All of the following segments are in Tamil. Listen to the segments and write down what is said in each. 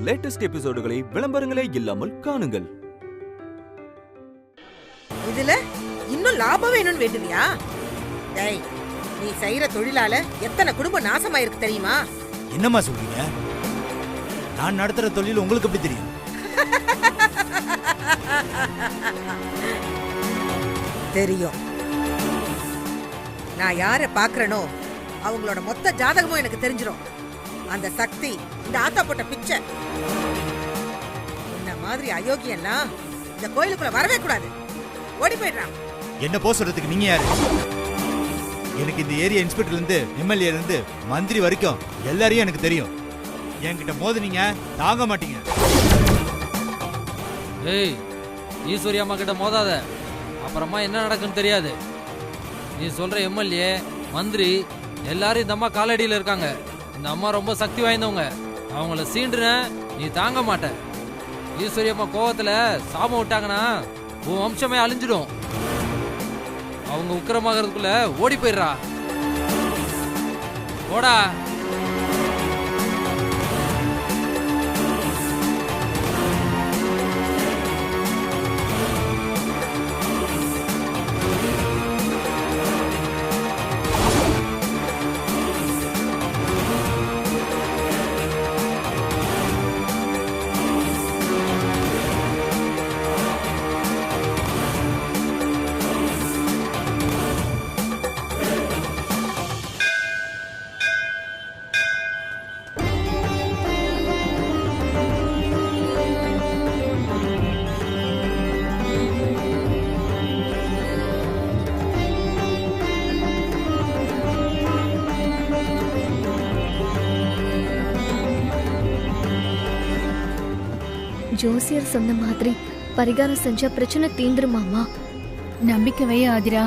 லேட்டஸ்ட் எபிசோடுகளை விளம்பரங்களே இல்லாமல் காணுங்கள். இதுல இன்னும் லாபம் வேணும்னு வேண்டுவியா? டேய், நீ செய்யற தொழிலால எத்தனை குடும்பம் நாசமாயிருக்கு தெரியுமா? என்னம்மா சொல்றீங்க? நான் நடத்துற தொழில் உங்களுக்கு எப்படி தெரியும்? தெரியும். நான் யார பாக்குறேனோ அவங்களோட மொத்த ஜாதகமும் எனக்கு தெரிஞ்சிடும். அந்த சக்தி இந்த ஆத்தா போட்ட பிச்சை. இந்த மாதிரி அயோக்கியெல்லாம் இந்த கோயிலுக்குள்ள வரவே கூடாது. ஓடி போயிடுறான். என்ன போ சொல்றதுக்கு நீங்க யாரு? எனக்கு இந்த ஏரியா இன்ஸ்பெக்டர்ல இருந்து எம்எல்ஏ இருந்து மந்திரி வரைக்கும் எல்லாரையும் எனக்கு தெரியும். என்கிட்ட மோது நீங்க தாங்க மாட்டீங்க. ஏய், ஈஸ்வரி அம்மா கிட்ட மோதாத. அப்புறமா என்ன நடக்குன்னு தெரியாது. நீ சொல்ற எம்எல்ஏ மந்திரி எல்லாரும் இந்த அம்மா காலடியில் இருக்காங்க. இந்த அம்மா ரொம்ப சக்தி வாய்ந்தவங்க. அவங்கள சீண்டுன நீ தாங்க மாட்ட. ஈஸ்வரி அம்மா கோவத்துல சாபம் விட்டாங்கன்னா உன் வம்சமே அழிஞ்சிடும். அவங்க உக்கிரமாகறதுக்குள்ள ஓடி போயிடுறா. ஓடா. ஜோசியர் சொன்ன மாதிரி பரிகாரம் செஞ்சா பிரச்சனை தீந்துருமாமா? நம்பிக்கை வை ஆதிரா.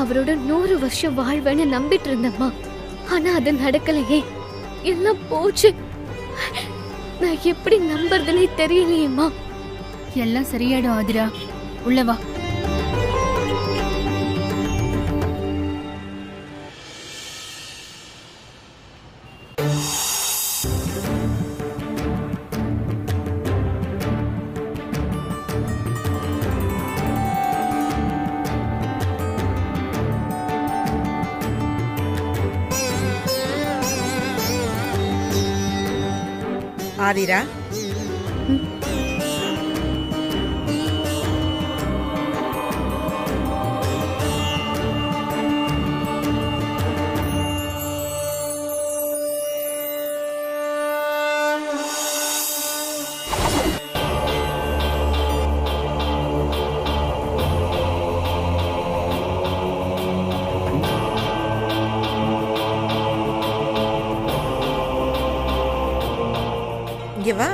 அவரோட 100 வருஷம் வாழ்வேன்னு நம்பிட்டு இருந்தம்மா. ஆனா அது நடக்கலையே. எல்லாம் போச்சு. நான் எப்படி நம்புறதுனே தெரியலையேம்மா. எல்லாம் சரியாயிடும் ஆதிரா. உள்ள வா. ஆதிரா, இங்க வா.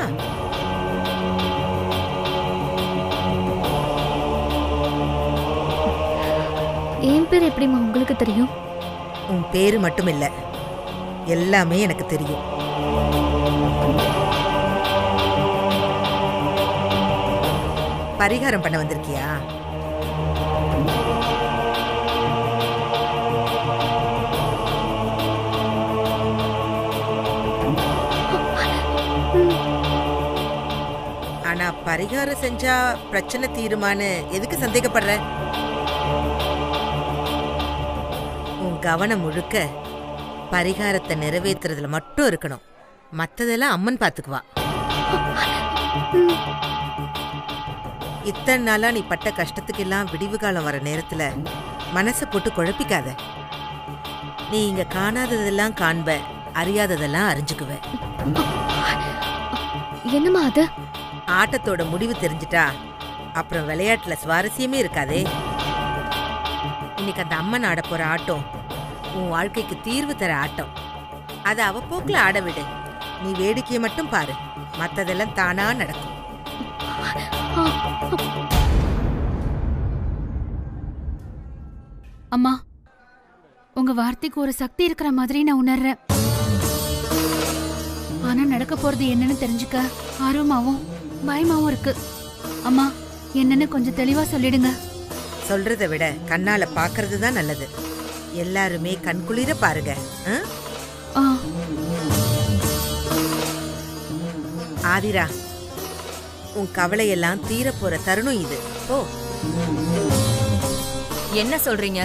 என் பேர் எப்படிமா உங்களுக்கு தெரியும்? உன் பேரு மட்டும் இல்ல, எல்லாமே எனக்கு தெரியும். பரிகாரம் பண்ண வந்திருக்கியா? ஆனா பரிகாரம் செஞ்சா பிரச்சனை தீருமான்னு எதுக்கு சந்தேகப்படுற? உன் கவனம் முழுக்க பரிகாரத்தை நிறைவேற்றுறதுல மட்டும் இருக்கணும். மத்ததெல்லாம் அம்மன் பாத்துக்குவா. இத்தனை நாளா நீ பட்ட கஷ்டத்துக்கு எல்லாம் விடிவு காலம் வர நேரத்துல மனசை போட்டு குழப்பிக்காத. நீ இங்க காணாததெல்லாம் காண்ப, அறியாததெல்லாம் அறிஞ்சுக்குவ. என்னமா அது? ஆட்டத்தோட முடிவு தெரிஞ்சிட்டா அப்புறம் விளையாட்டுல சுவாரஸ்யமே இருக்காதே. இன்னைக்கு அந்த அம்மன் ஆட போற ஆட்டம் உன் வாழ்க்கைக்கு தீர்வு தர ஆட்டம். அதை அவ போக்குல ஆட விடு. நீ வேடிக்கையை மட்டும் பாரு, மத்ததெல்லாம் தானா நடக்கும். அம்மா, உங்க வார்த்தைக்கு ஒரு சக்தி இருக்கிற மாதிரி நான் உணர்றேன். ஆனா நடக்க போறது என்னன்னு தெரிஞ்சுக்க ஆர்வமாவும் பயமாவும் இருக்கு. அம்மா, என்னன்னு கொஞ்சம் தெளிவா சொல்லிடுங்க. சொல்றதை விட கண்ணால பாக்குறது தான் நல்லது. எல்லாருமே கண்குளிர பாருங்க. ஆதிரா, உன் கவலையெல்லாம் தீரப்போற தருணம் இது. ஓ, என்ன சொல்றீங்க?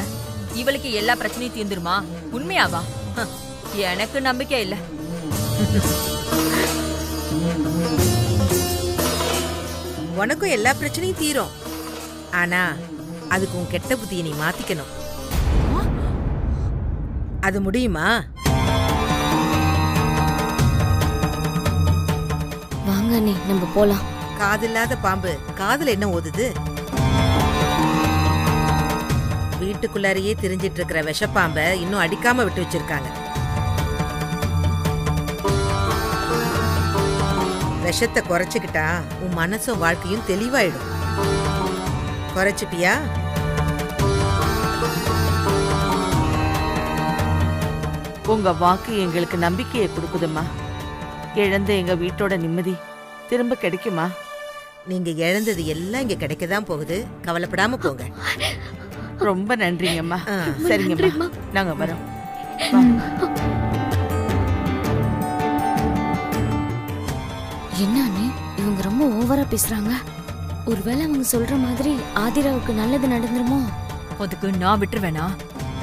இவளுக்கு எல்லா பிரச்சனையும் தீர்ந்துருமா? உண்மையாவா? எனக்கு நம்பிக்கை இல்ல. உனக்கும் எல்லா பிரச்சனையும் தீரும். ஆனா அதுக்கு உன் கெட்ட புத்தியை நீ மாத்திக்கணும். அது முடியுமா? வாங்க நீ நம்ம போலாம். காதில்லாத பாம்பு காதுல என்ன ஓதுது? வீட்டுக்குள்ளாரையே திரிஞ்சிட்டு இருக்கிற விஷப்பாம்ப இன்னும் அடிக்காம விட்டு வச்சிருக்காங்க. விஷத்தை குறைச்சுக்கிட்டா உன் மனசும் வாழ்க்கையும் தெளிவாயிடும். குறைச்சுப்பியா? உங்க வாக்கு எங்களுக்கு நம்பிக்கையை கொடுக்குதும்மா. இழந்த எங்க வீட்டோட நிம்மதி திரும்ப கிடைக்குமா? நீங்க இழந்தது எல்லாம் இங்க கிடைக்கதான் போகுது. கவலைப்படாம போங்க. ரொம்ப நன்றிங்கம்மா. ஆ. சரிங்கம்மா, நாங்க வரோம். என்ன அண்ணி, இவங்க ரொம்ப ஓவரா பேசுறாங்க. ஒருவேளை அவங்க சொல்ற மாதிரி ஆதிராவுக்கு நல்லது நடந்துருமோ? அதுக்கு நான் விட்டுருவேனா?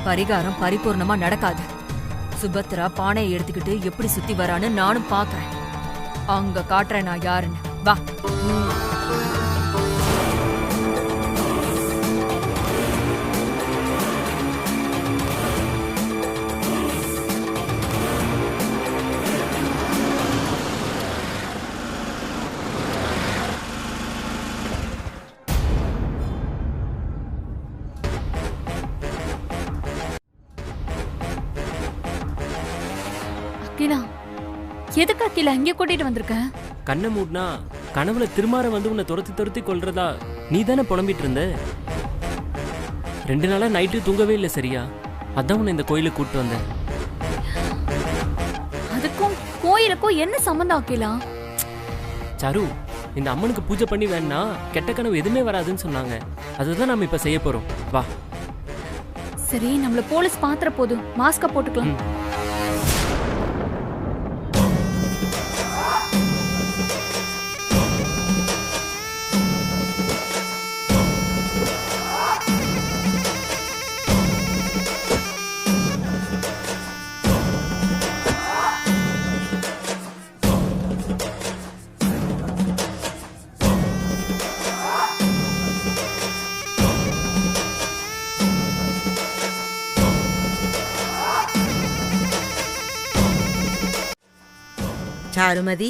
பரிகாரம் பரிபூர்ணமா நடக்காது. சுபத்ரா பானையை எடுத்துக்கிட்டு எப்படி சுத்தி வரான்னு நானும் பாக்குறேன். அங்க காட்டுறேன் நான் யாருன்னு. வா. அகிலா, எதுக்கு அகிலா இங்க கூட்டிட்டு வந்திருக்க? கண்ணை மூடினா கனவுல திருமாற வந்து உன்னை துரத்தி துரத்தி கொல்றதா நீ தானே புலம்பிட்டு இருந்த. 2 நாளா நைட்டு தூங்கவே இல்லை சரியா. அதான் உன்னை இந்த கோயிலுக்கு கூப்பிட்டு வந்தேன். அதுக்கும் கோயிலுக்கும் என்ன சம்பந்தம் அகிலா? சாரு, இந்த அம்மனுக்கு பூஜை பண்ணி வேணா கெட்ட கனவு எதுவுமே வராதுன்னு சொன்னாங்க. அதுதான் நாம இப்ப செய்ய போறோம். வா. சரி, நம்மள போலீஸ் பாத்துற போது மாஸ்க போட்டுக்கலாம். சாருமதி,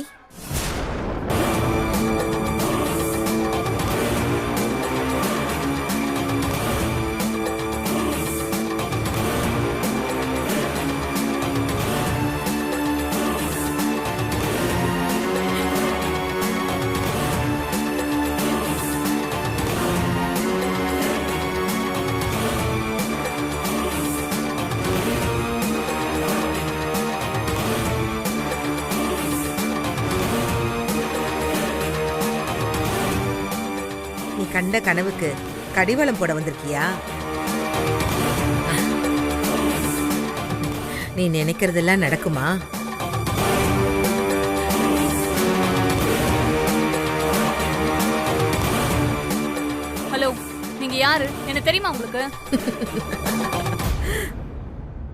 நீ கண்ட கனவுக்கு கடிவாளம் போட வந்திருக்கியா? நீ நினைக்கிறதெல்லாம் நடக்குமா? ஹலோ, நீங்க யாரு? என்ன தெரியுமா உங்களுக்கு?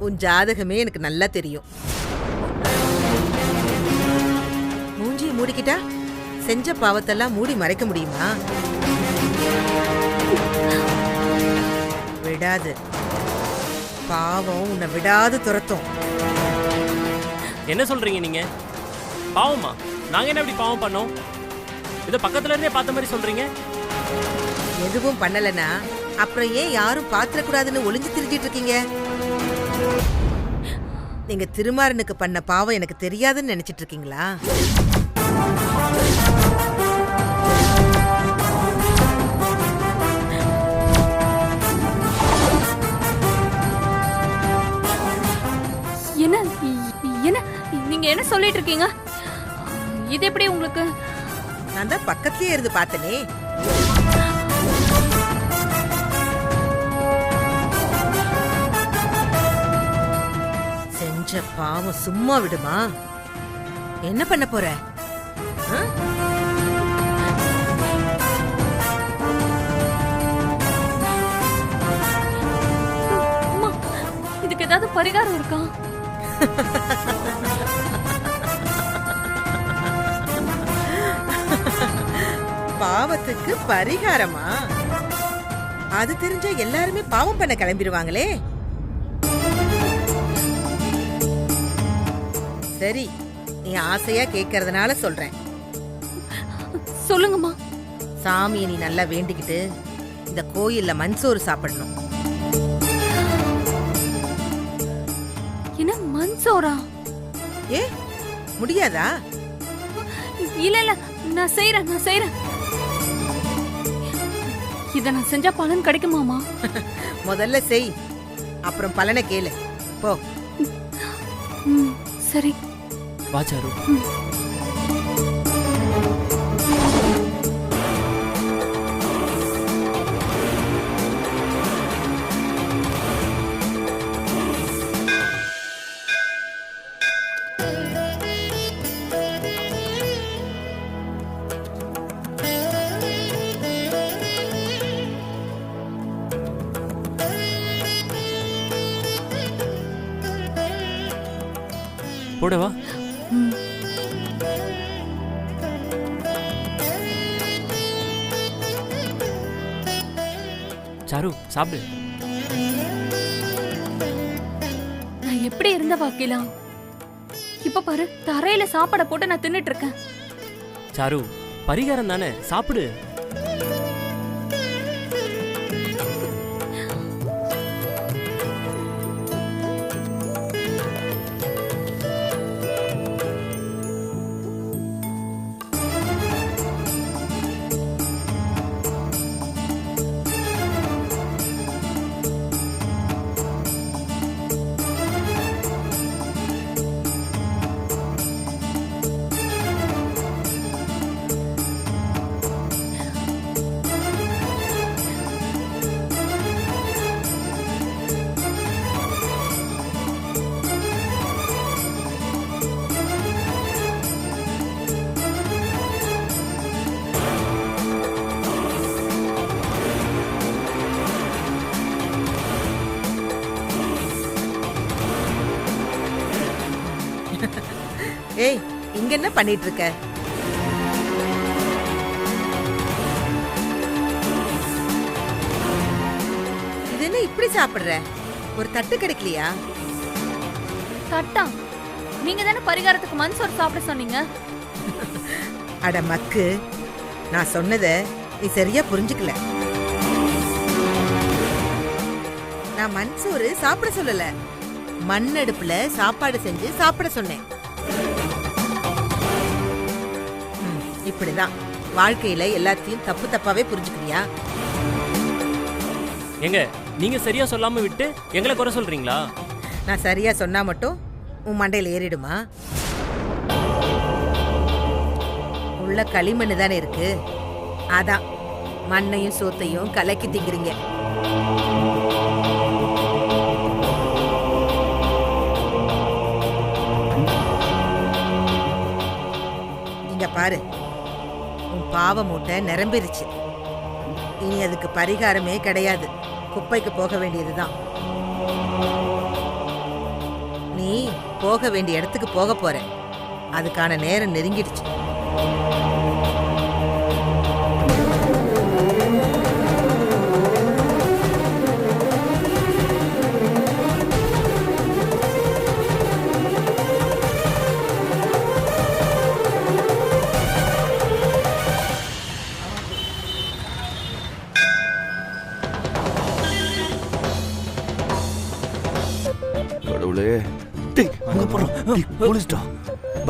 உன் ஜாதகமே எனக்கு நல்லா தெரியும். மூஞ்சியை மூடிக்கிட்டா செஞ்ச பாவத்தெல்லாம் மூடி மறைக்க முடியுமா? விடாது. பாவம் உன்னை விடாது துரத்தும். என்ன சொல்றீங்க நீங்க? பாவமா? நாங்க என்ன அப்படி பாவம் பண்ணோம்? இதை பக்கத்துல இருந்தே பார்த்த மாதிரி சொல்றீங்க. எதுவும் பண்ணலனா அப்புறம் ஏன் யாரும் பாத்திரக்கூடாதுன்னு ஒளிஞ்சு திரிஞ்சிட்டு இருக்கீங்க? நீங்க திருமாறனுக்கு பண்ண பாவம் எனக்கு தெரியாதுன்னு நினைச்சிட்டு இருக்கீங்களா? என்ன என்ன நீங்க என்ன சொல்லிட்டு இருக்கீங்க? இது எப்படி உங்களுக்கு? நான் தான் பக்கத்துலயே இருந்து பார்த்தனே. செஞ்ச பாவம் சும்மா விடுமா? என்ன பண்ண போற? ஆ? அம்மா, இதுக்கு ஏதாவது பரிகாரம் இருக்கா? பாவத்துக்கு பரிகாரமா? அது தெரிஞ்சா எல்லாருமே பாவம் பண்ண கிளம்பிடுவாங்களே. சரி, நீ ஆசையா கேட்கறதுனால சொல்றேன். சொல்லுங்கம்மா. சாமியை நீ நல்லா வேண்டிக்கிட்டு இந்த கோயில்ல மண்சோறு சாப்பிடணும். என்ன மன்சோரா? ஏ, முடியாதா? இல்ல இல்ல, நான் செய்யறேன். இத நான் செஞ்சா பலன் கிடைக்குமாமா? முதல்ல செய், அப்புறம் பலனை கேளு. போ. சரி. வா சாரு. போடவா? சாரு சாப்பிடு. நான் எப்படி இருந்த வாக்கிலாம் இப்ப பாரு, தரையில சாப்பாட போட்டு நான் தின்னுட்டு இருக்கேன். சாரு, பரிகாரம் தானே, சாப்பிடு. ஏய், இங்க என்ன பண்ணிட்டு இருக்க? இது என்ன இப்படி சாப்பிடுற? ஒரு தட்டு கிடைக்கலையா? தட்டா? நீங்க தானே பரிகாரத்துக்கு மன்சோறு சாப்பிட சொன்னீங்க. அட மக்கு, நான் சொன்னத நீ சரியா புரிஞ்சுக்கல. நான் மன்சோறு சாப்பிட சொல்லல, மண் அடுப்புல சாப்பாடு செஞ்சு சாப்பிட சொன்னேன். இப்படிதான் வாழ்க்கையில எல்லாத்தையும் தப்பு தப்பாவே புரிஞ்சுக்கிறியா? எங்க நீங்க சரியா சொல்லாம விட்டு எங்களை குறை சொல்றீங்களா? நான் சரியா சொன்னா மட்டும் உன் மண்டையில ஏறிடுமா? உள்ள களிமண்ணு தானே இருக்கு, அதான் மண்ணையும் சோத்தையும் கலக்கி திங்கிறீங்க. இங்க பாரு, உன் பாவ மூட்டை நிரம்பிருச்சு. இனி அதுக்கு பரிகாரமே கிடையாது, குப்பைக்கு போக வேண்டியதுதான். நீ போக வேண்டிய இடத்துக்கு போக போற, அதுக்கான நேரம் நெருங்கிடுச்சு.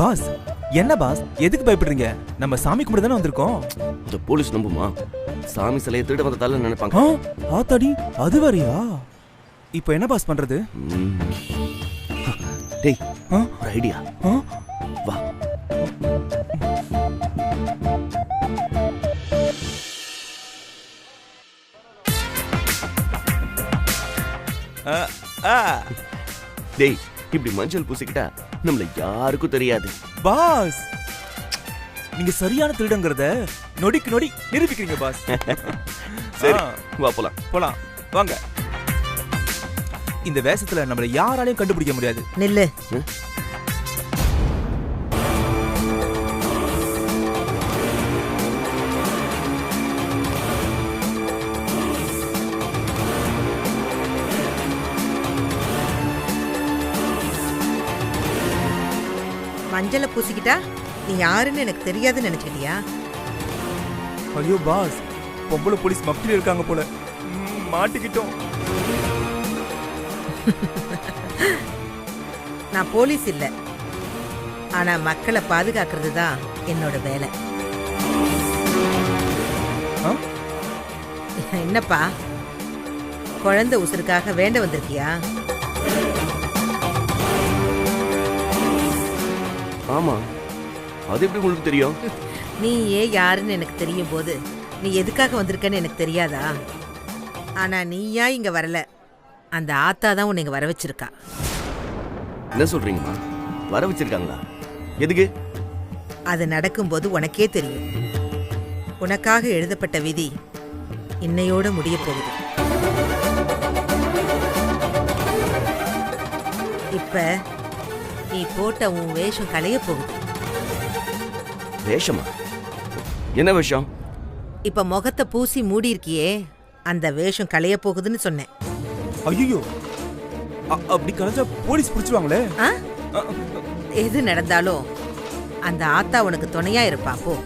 பாஸ், என்ன பாஸ், எதுக்கு பயப்படுறீங்க? நம்ம சாமி கும்பிட தானே வந்திருக்கோம். இந்த போலீஸ் நம்புமா? சாமி சிலையை திருட வந்த தலை நினைப்பாங்க. ஆத்தாடி, அது வரையா? இப்போ என்ன பாஸ் பண்றது? டேய், ஒரு ஐடியா. வா. டேய், இப்படி மஞ்சள் பூசிக்கிட்டா நம்மள யாருக்கும் தெரியாது. பாஸ், நீங்க சரியான திருடங்கிறத நொடிக்கு நொடி நிரூபிக்கிறீங்க பாஸ். சரி ஆ, வா போலாம். போலாம் வாங்க. இந்த வேஷத்துல நம்மள யாராலையும் கண்டுபிடிக்க முடியாது. நில்லு. மஞ்சளை பூசிக்கிட்டா நீ யாருன்னு எனக்கு தெரியாதுன்னு நினைச்சிட்டியா? ஐயோ பாஸ், பொம்பளை போலீஸ் மப்டில இருக்காங்க போல. மாட்டிக்கிட்டோம். நான் போலீஸ் இல்ல, ஆனா மக்களை பாதுகாக்கிறது தான் என்னோட வேலை. ஆ? என்னப்பா, குழந்தை உசுருக்காக வேண்ட வந்திருக்கியா? ஆமா, அது எப்படி உங்களுக்கு தெரியும்? நீ ஏன் யாருன்னு எனக்கு தெரியும் போது நீ எதுக்காக வந்திருக்கன்னு எனக்கு தெரியாதா? ஆனா நீயா இங்க வரல, அந்த ஆத்தா தான் உன்னை இங்க வர வச்சிருக்கா. என்ன சொல்றீங்கம்மா? வர வச்சிருக்காங்களா? எதுக்கு? அது நடக்கும்போது உனக்கே தெரியும். உனக்காக எழுதப்பட்ட விதி இன்னையோட முடிய போகுது. இப்ப நீ போட்ட உன் வேஷம் களைய போகுது. வேஷமா? என்ன வேஷம்? இப்ப முகத்தை பூசி மூடி இருக்கியே, அந்த வேஷம் களைய போகுதுன்னு சொன்னேன். ஐயோ, அப்படி கலைஞ்சா போலீஸ் பிடிச்சிருவாங்களே. ஆ? எது நடந்தாலும் அந்த ஆத்தா உனக்கு துணையா இருப்பா. போ.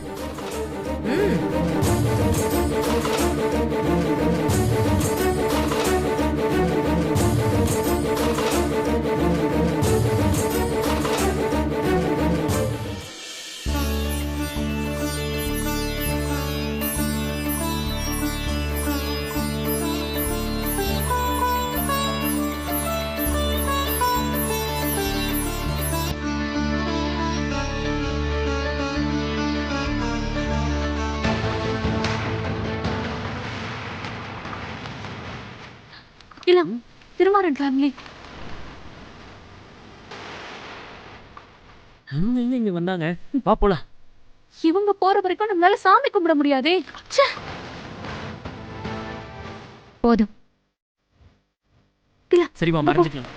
இல்ல திருமாறன் ஃபேமிலி இங்க வந்தாங்க. வா போலாம். இவங்க போற வரைக்கும் நம்மளால சாமி கும்பிட முடியாதே. ச்சே. போதும். சரிமா, மறைஞ்சிக்கலாம்.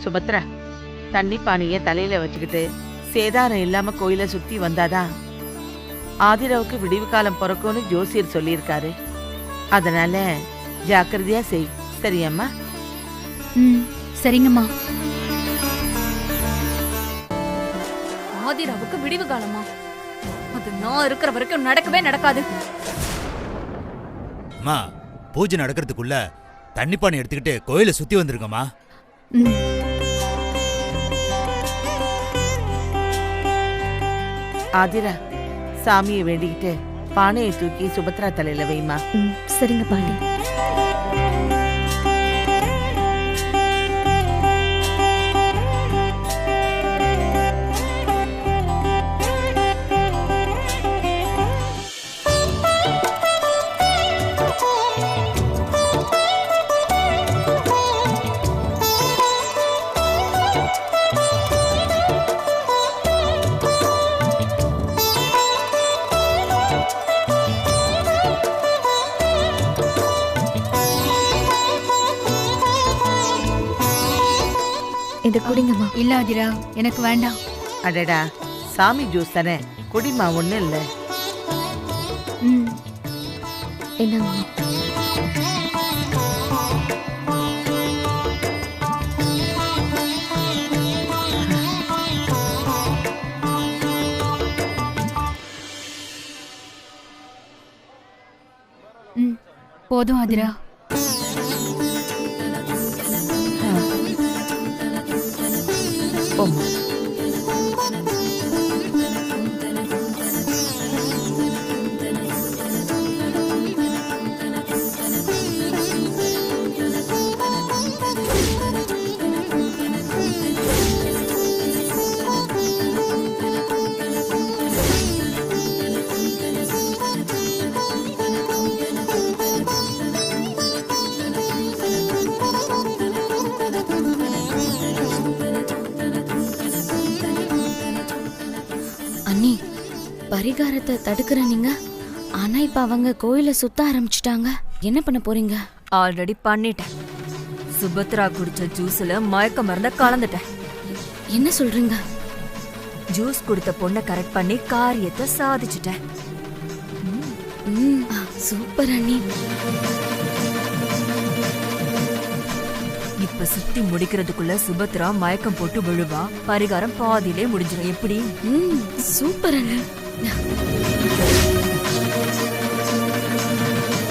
சுபத்ரா, தண்ணி பானைய தலையில வச்சுக்கிட்டு சேதாரம் இல்லாம கோயிலை சுத்தி வந்தாதான் ஆதிராவுக்கு விடிவு காலம் பிறக்கும்னு ஜோசியர் சொல்லியிருக்காரு. அதனால ஜாக்கிரதையா செய். சரியாம்மா? சரிங்கம்மா. ஆதிராவுக்கு விடிவு காலமா? அது நான் இருக்கிற வரைக்கும் நடக்கவே நடக்காது. அம்மா, பூஜை நடக்கிறதுக்குள்ள தண்ணி பானை எடுத்துக்கிட்டு கோயிலை சுத்தி வந்திருக்கோமா? ஆதிரா, சாமியை வேண்டிக்கிட்டு பானையை தூக்கி சுபத்ரா தலையில வைமா. சரிங்க பாட்டி. இத குடிங்கம்மா. இல்ல ஆதிரா, எனக்கு வேண்டாம். அடடா, சாமி ஜூஸ் தானே, குடிமா, ஒண்ணு இல்ல. என்னம்மா? போதும் ஆதிரா. போம்மா. பரிகாரத்தை தடுக்கிற நீங்க, ஆனா இப்ப அவங்க கோயில சுத்த ஆரம்பிச்சிட்டாங்க. என்ன பண்ண போறீங்க? ஆல்ரெடி பண்ணிட்டேன். சுபத்ரா குடிச்ச ஜூஸ்ல மயக்க மருந்த கலந்துட்டேன். என்ன சொல்றீங்க? ஜூஸ் கொடுத்த பொண்ணை கரெக்ட் பண்ணி காரியத்தை சாதிச்சுட்டேன். சூப்பர் அண்ணி. இப்ப சுத்தி முடிக்கிறதுக்குள்ள சுபத்ரா மயக்கம் போட்டு விழுவா. பரிகாரம் பாதியிலே முடிஞ்சிடும். எப்படி? சூப்பர் அண்ணி.